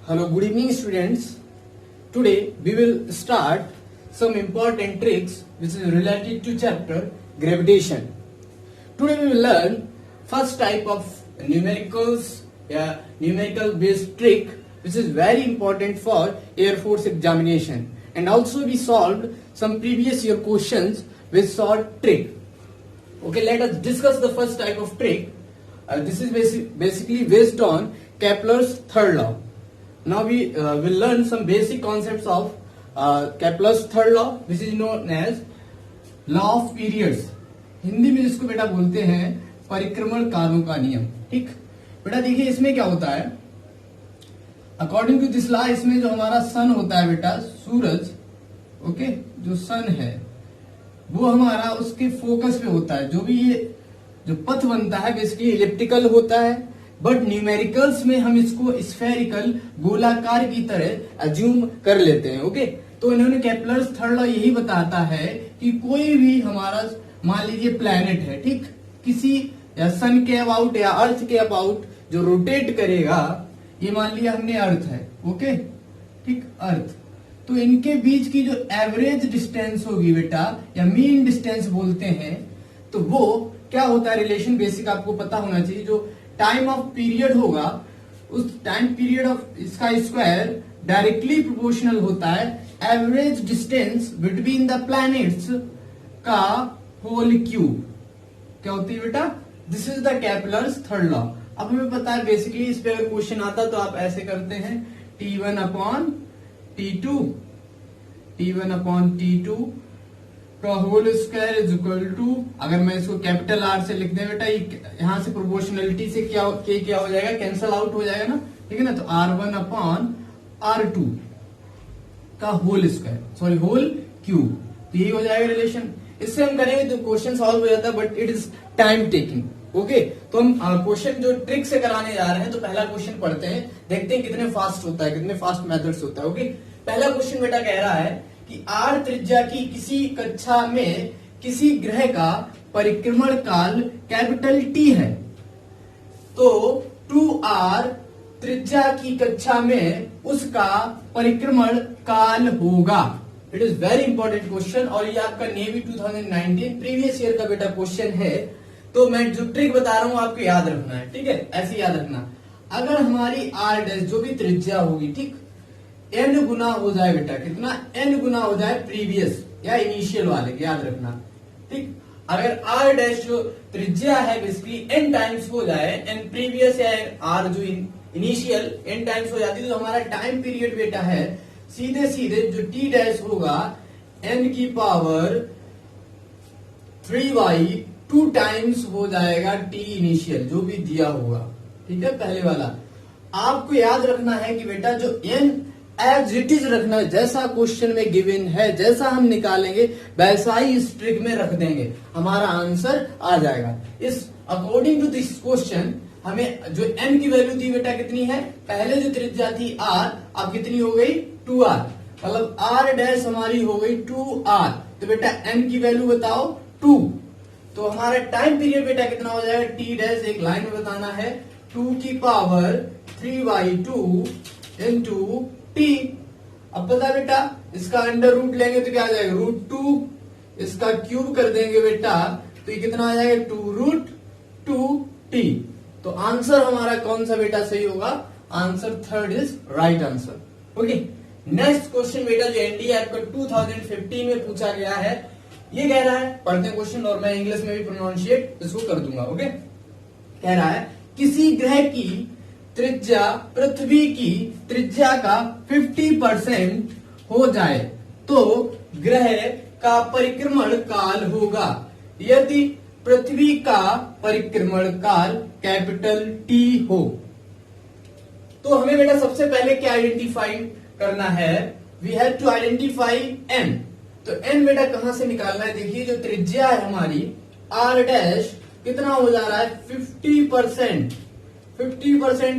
Hello, good evening students. Today we will start some important tricks which is related to chapter gravitation. Today we will learn first type of numerical based trick which is very important for Air Force examination, and also we solved some previous year questions with short trick. Okay, let us discuss the first type of trick. This is basically based on Kepler's third law. Now we will learn some basic concepts of Kepler's third law, which is known as law of periods. Hindi में जिसको बेटा बोलते हैं परिक्रमण कालों का नियम. ठीक बेटा, देखिए इसमें क्या होता है. अकॉर्डिंग टू दिस लॉ इसमें जो हमारा सन होता है बेटा, सूरज, ओके, जो सन है वो हमारा उसके फोकस पे होता है. जो भी ये जो पथ बनता है बेसिकली इलिप्टिकल होता है, बट न्यूमेरिकल्स में हम इसको स्फेरिकल गोलाकार की तरह अज्यूम कर लेते हैं. ओके, तो इन्होंने केपलर्स थर्ड लॉ यही बताता है कि कोई भी हमारा मान लीजिए प्लैनेट है, ठीक, किसी या सन के अबाउट या अर्थ के अबाउट जो रोटेट करेगा, ये मान लिया हमने अर्थ है, ओके, ठीक, अर्थ, तो इनके बीच की जो एवरेज डिस्टेंस होगी बेटा या मीन डिस्टेंस बोलते हैं, तो वो क्या होता है रिलेशन, बेसिक आपको पता होना चाहिए. जो टाइम ऑफ पीरियड होगा उस टाइम पीरियड ऑफ इसका स्क्वायर डायरेक्टली प्रोपोर्शनल होता है average distance between the planets का होल क्यूब. क्या होती है बेटा, this is the Kepler's third law. अब हमें पता है बेसिकली इस पे अगर क्वेश्चन आता तो आप ऐसे करते हैं T1 अपॉन T2 का whole square is equal to, अगर मैं इसको कैपिटल R से लिख दें बेटा, यहां से प्रोपोर्शनलिटी से क्या हो जाएगा, कैंसल आउट हो जाएगा ना, ठीक है ना. तो R1 अपॉन R2 का whole square, sorry whole cube, तो यही हो जाएगा रिलेशन. इससे हम करेंगे तो क्वेश्चन सॉल्व हो जाता है, but it is time taking. Okay, तो हम क्वेश्चन जो ट्रिक से कराने जा रहे हैं, तो पहला क्वेश्चन पढ़ते हैं, देखते हैं कितने फास्ट होता है, कितने फास्ट मेथड्स होता है. ओके, पहला क्वेश्चन बेटा कह रहा है कि R त्रिज्या की किसी कक्षा में किसी ग्रह का परिक्रमण काल कैपिटल T है, तो 2R त्रिज्या की कक्षा में उसका परिक्रमण काल होगा. It is very important question, और ये आपका नेवी 2019 प्रीवियस ईयर का बेटा क्वेश्चन है. तो मैं जो ट्रिक बता रहा हूं आपको याद रखना है, ठीक है, ऐसे याद रखना. अगर हमारी R डैश जो भी त्रिज्या होगी, ठीक, n गुना हो जाए बेटा, कितना, n गुना हो जाए प्रीवियस या इनिशियल वाले, याद रखना. ठीक, अगर R डैश जो त्रिज्या है बेसिकली n टाइम्स हो जाए, n प्रीवियस या R जो इनिशियल n टाइम्स हो जाती है, तो हमारा टाइम पीरियड बेटा है सीधे सीधे जो T डैश होगा n की पावर 3y 2 टाइम्स हो जाएगा T इनिशियल जो भी दिया होगा. ठीक है, पहले वाला आपको याद रखना है कि बेटा जो n एज इट इज रखना है, जैसा क्वेश्चन में गिवन है, जैसा हम निकालेंगे वैसा ही इस ट्रिक में रख देंगे, हमारा आंसर आ जाएगा. इस अकॉर्डिंग टू दिस क्वेश्चन हमें जो n की वैल्यू थी बेटा कितनी है, पहले जो त्रिज्या थी R, अब कितनी हो गई 2R, मतलब R डैश हमारी हो गई 2R. तो बेटा n की वैल्यू बताओ 2, तो हमारा टाइम पीरियड बेटा कितना हो जाएगा, T डैश एक लाइन में बताना है 2 की पावर 3/2 इंटू T. अब पता बेटा इसका अंडर रूट लेंगे तो क्या आ जाएगा, √2, इसका क्यूब कर देंगे बेटा तो ये कितना आ जाएगा 2√2T. तो आंसर हमारा कौन सा बेटा सही होगा, answer third is right answer. Okay, next question बेटा जो एनडीए आपका 2015 में पूछा गया है, ये कह रहा है, पढ़ते हैं क्वेश्चन और मैं इंग्लिश में भी प्रोनाउंशिएट इसको कर दूंगा. ओके, कह रहा है किसी ग्रह की त्रिज्या पृथ्वी की त्रिज्या का 50% हो जाए तो ग्रह का परिक्रमण काल होगा यदि पृथ्वी का परिक्रमण काल कैपिटल T हो. तो हमें बेटा सबसे पहले क्या आइडेंटिफाई करना है, we have to identify n. तो n बेटा कहां से निकालना है, देखिए जो त्रिज्या है हमारी R डैश कितना हो जा रहा है 50%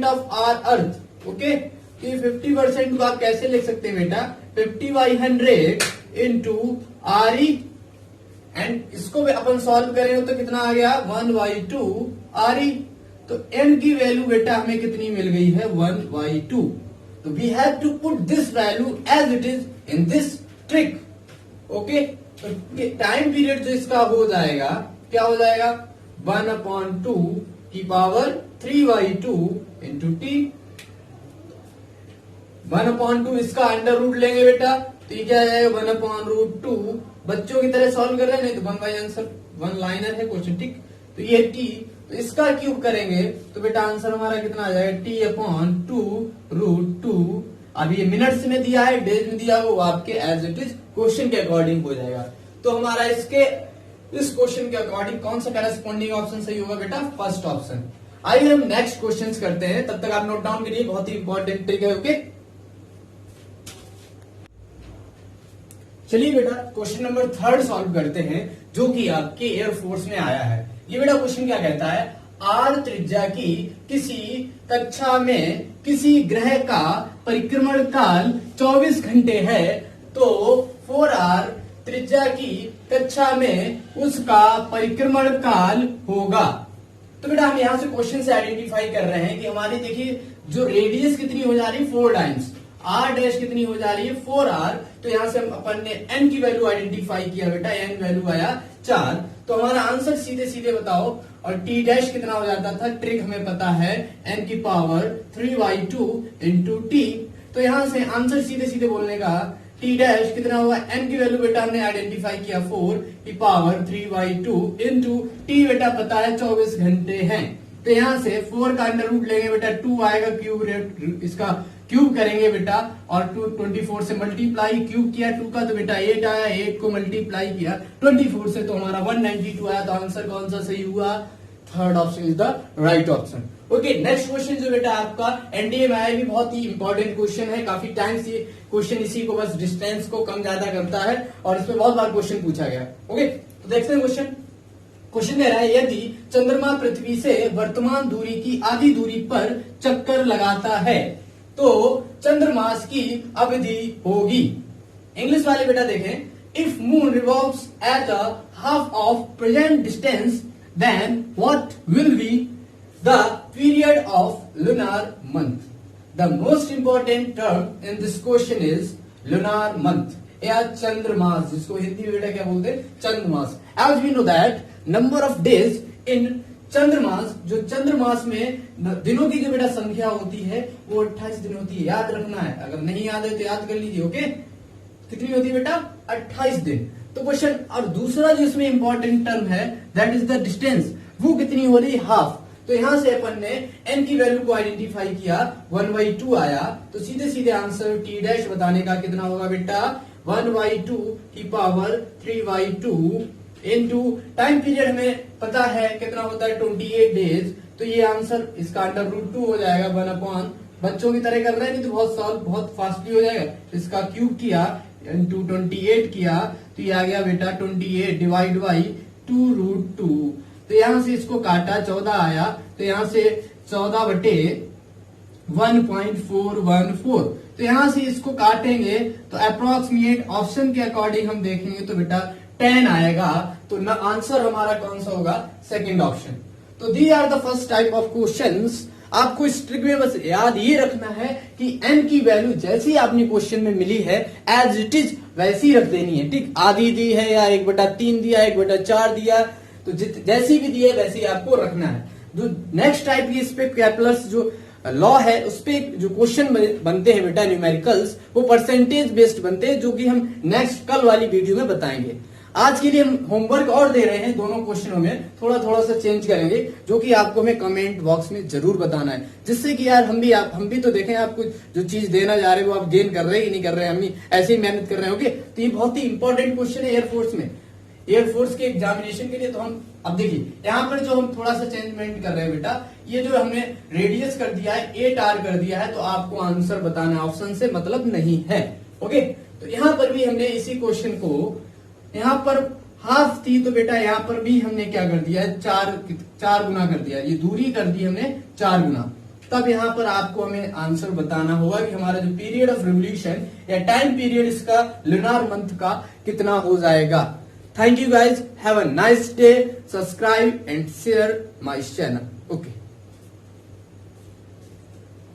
ऑफ R अर्थ. ओके, तो ये 50% को आप कैसे लिख सकते हैं बेटा, 50/100 इंटू RE, एंड इसको भी अपन सॉल्व करेंगे तो कितना आ गया 1/2 RE. तो n की वैल्यू बेटा हमें कितनी मिल गई है 1/2. तो we have to put this value as it is in this trick. Okay, तो टाइम पीरियड जो इसका हो जाएगा, क्या हो जाएगा, 1/2 की पावर 3/2 इंटू टी। 1/2 इसका अंडर रूट लेंगे बेटा, तो ये क्या आ जाएगा 1/√2। बच्चों की तरह सॉल्व कर रहे हैं, नहीं तो 1 बाई आंसर, 1 लाइनर है क्वेश्चन, ठीक। तो ये टी, तो इसका क्यूब करेंगे तो बेटा आंसर हमारा कितना आ जाएगा, t/2√2। अब ये मिनट्स में दिया है, डेज में दिया हो, आपके एज इट इज क्वेश्चन के अकॉर्डिंग हो जाएगा। तो हमारा इस क्वेश्चन के अकॉर्डिंग कौन सा करस्पॉन्डिंग ऑप्शन सही होगा बेटा, फर्स्ट ऑप्शन। आइए हम नेक्स्ट क्वेश्चंस करते हैं, तब तक आप नोट डाउन करिए, बहुत ही इंपॉर्टेंट ट्रिक है। ओके, चलिए बेटा क्वेश्चन नंबर 3 सॉल्व करते हैं, जो कि आपके एयरफोर्स में आया है। ये बेटा क्वेश्चन क्या कहता है, आर त्रिज्या की किसी कक्षा में किसी ग्रह का परिक्रमण काल 24 घंटे है, तो 4r त्रिज्या की कक्षा में उसका परिक्रमण काल होगा। तो बेटा हम यहां से क्वेश्चन से आइडेंटिफाई कर रहे हैं कि हमारी देखिए जो रेडियस कितनी हो जा रही है 4 टाइम्स, r डैश कितनी हो जा रही है 4r। तो यहां से हम अपन ने n की वैल्यू आइडेंटिफाई किया बेटा, n वैल्यू आया 4। तो हमारा आंसर सीधे सीधे बताओ, और t डैश कितना हो जाता था, ट्रिक हमें पता है n की पावर 3/2 इंटू टी। तो यहां से आंसर सीधे सीधे बोलने का t डैश कितना होगा, n की वैल्यू बेटा हमने आइडेंटिफाई किया 4 की पावर 3/2 इंटू टी बेटा पता है 24 घंटे हैं। तो यहां से 4 का अंडर रूट लेंगे बेटा, 2 आएगा, क्यूब इसका क्यूब करेंगे बेटा, और 24 से मल्टीप्लाई, क्यूब किया 2 का तो बेटा 8 आया, 8 को मल्टीप्लाई किया 24 से तो हमारा 192 आया। तो आंसर कौन सा सही हुआ, third option is the right option. Okay, next question जो बेटा आपका एनडीए में आया, भी बहुत ही इंपॉर्टेंट क्वेश्चन है। काफी टाइम से क्वेश्चन इसी को बस डिस्टेंस को कम ज्यादा करता है, और इसमें बहुत बार क्वेश्चन पूछा गया। ओके, तो देखते हैं क्वेश्चन कह रहा है, यदि चंद्रमा पृथ्वी से वर्तमान दूरी की आधी दूरी पर चक्कर लगाता है तो चंद्रमास की अवधि होगी। इंग्लिश वाले बेटा देखें, if moon revolves at a half of present distance then what will be the period of lunar month. The most important term in this question is lunar month या चंद्रमास, जिसको हिंदी में बेटा क्या बोलते हैं, चंद्रमास। As we know that number of days in चंद्रमास, जो चंद्रमास में दिनों की जो बेटा संख्या होती है वो 28 दिन होती है, याद रखना है, अगर नहीं याद है तो याद कर लीजिए। ओके, कितनी होती है बेटा, 28 दिन। तो क्वेश्चन, और दूसरा जो इसमें इंपॉर्टेंट टर्म है दैट इज द डिस्टेंस, वो कितनी हो रही, हाफ। तो यहां से अपन ने n की वैल्यू को आइडेंटिफाई किया, 1/2 आया, तो सीधे सीधे आंसर t डैश बताने का कितना होगा बेटा, 1/2 की पावर 3/2 इनटू टाइम पीरियड हमें पता है कितना होता है 28 डेज। तो ये आंसर इसका अंडर रूट 2 हो जाएगा 1/, बच्चों की तरह कर रहे हैं नहीं तो बहुत सॉल्व बहुत फास्टली हो जाएगा। इसका क्यूब किया इंटू 28 किया तो ये आ गया बेटा 28 डिवाइड बाई 2√2। तो यहां से इसको काटा 14 आया, तो यहां से 14/1.414। तो यहां से इसको काटेंगे तो अप्रोक्सीमेट ऑप्शन के अकॉर्डिंग हम देखेंगे तो बेटा 10 आएगा। तो न आंसर हमारा कौन सा होगा, सेकंड ऑप्शन। तो these are the first type of questions. आपको इस ट्रिक में बस याद ये रखना है कि n की वैल्यू जैसी आपने क्वेश्चन में मिली है एज इट इज वैसी रख देनी है, ठीक। आधी दी है या 1/3 दिया, 1/4 दिया, तो जैसी भी दी है वैसी आपको रखना है। जो नेक्स्ट टाइप की इस पे कैपलर्स जो लॉ है उस पे जो क्वेश्चन बनते हैं बेटा न्यूमेरिकल्स, वो परसेंटेज बेस्ड बनते हैं, जो कि हम नेक्स्ट कल वाली वीडियो में बताएंगे। आज के लिए हम होमवर्क और दे रहे हैं, दोनों क्वेश्चनों में थोड़ा थोड़ा सा चेंज करेंगे, जो कि आपको हमें कमेंट बॉक्स में जरूर बताना है, जिससे कि यार हम भी तो देखें आपको जो चीज देना जा रहे हैं वो आप गेन कर रहे हैं कि नहीं कर रहे हैं, हम भी ऐसे ही मेहनत कर रहे हैं। ओके, तो ये बहुत ही इंपॉर्टेंट क्वेश्चन है एयरफोर्स में, एयरफोर्स के एग्जामिनेशन के लिए। तो हम अब देखिए यहाँ पर जो हम थोड़ा सा चेंजमेंट कर रहे हैं बेटा, ये जो हमने रेडियस कर दिया है 8r कर दिया है, तो आपको आंसर बताना है, ऑप्शन से मतलब नहीं है। ओके, तो यहाँ पर भी हमने इसी क्वेश्चन को, यहाँ पर हाफ थी तो बेटा यहाँ पर भी हमने क्या कर दिया है, चार गुना कर दिया, ये दूरी कर दी हमने 4 गुना। तब यहाँ पर आपको हमें आंसर बताना होगा कि हमारा जो पीरियड ऑफ रिवोल्यूशन या टाइम पीरियड इसका लुनार मंथ का कितना हो जाएगा। Thank you guys. Have a nice day. Subscribe and share my channel. Okay.